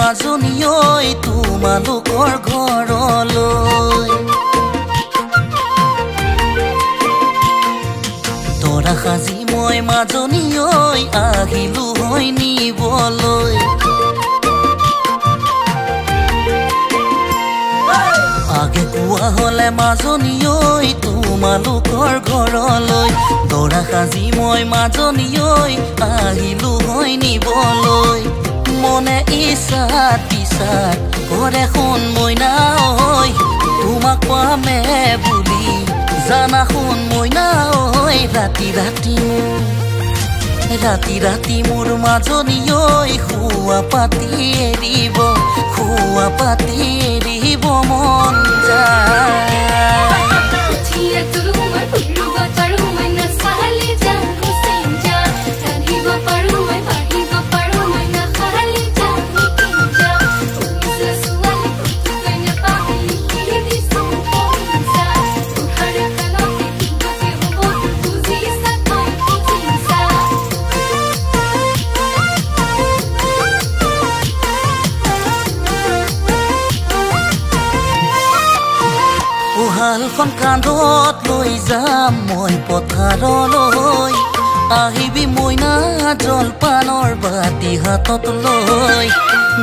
মাজনী ঐ তোমালোকৰ ঘৰলৈ দৰা সাজি মই মাজনী ঐ আহিলো হৈ নিবলৈ আগে কোৱা হলে মাজনী ঐ তোমালোকৰ ঘৰলৈ দৰা সাজি মই মাজনী ঐ আহিলো হৈ নিবলৈ মনে ইচ্ছাত পিছাত কৰে শুন মইনা ঐ তোমাক পামে বুলি জানা শুন মইনা ঐ ৰাতি ৰাতি মোৰ মাজনী ঐ খুৱা পাতি এৰিব মন যায় হালখন কান্ধত লৈ যাম মই পথাৰলৈ আহিবি মইনা জলপানৰ বাতি হাতত লৈ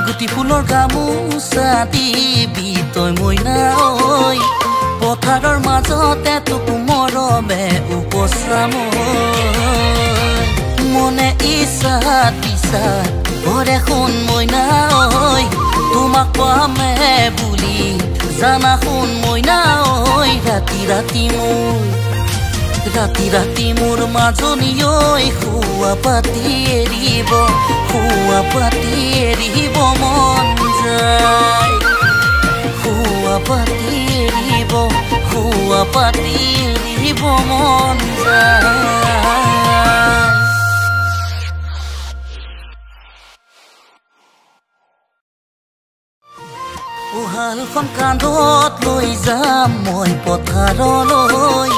গুটি ফুলৰ গামোচা দিবি তই মইনা ঐ পথাৰৰ মাজতে তোক মৰমে উপচাম মনে ইচ্ছাত পিছাত কৰে শুন মইনা ঐ তোমাক পামে বুলি জানা শুন মইনা ঐ ৰাতি মোৰ মাজনী ঐ খুৱা পাতি এৰিব মন যায় খুৱা পাতি এৰিব মন যায় হালখন কান্ধত লৈ যাম মই পথাৰলৈ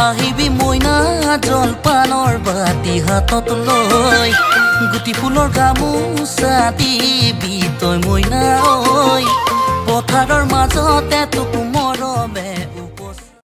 আহিবি মইনা জলপানৰ বাতি হাতত লৈ গুটি ফুলৰ গামোচা দিবি তই মইনা ঐ পথাৰৰ মাজতে তোক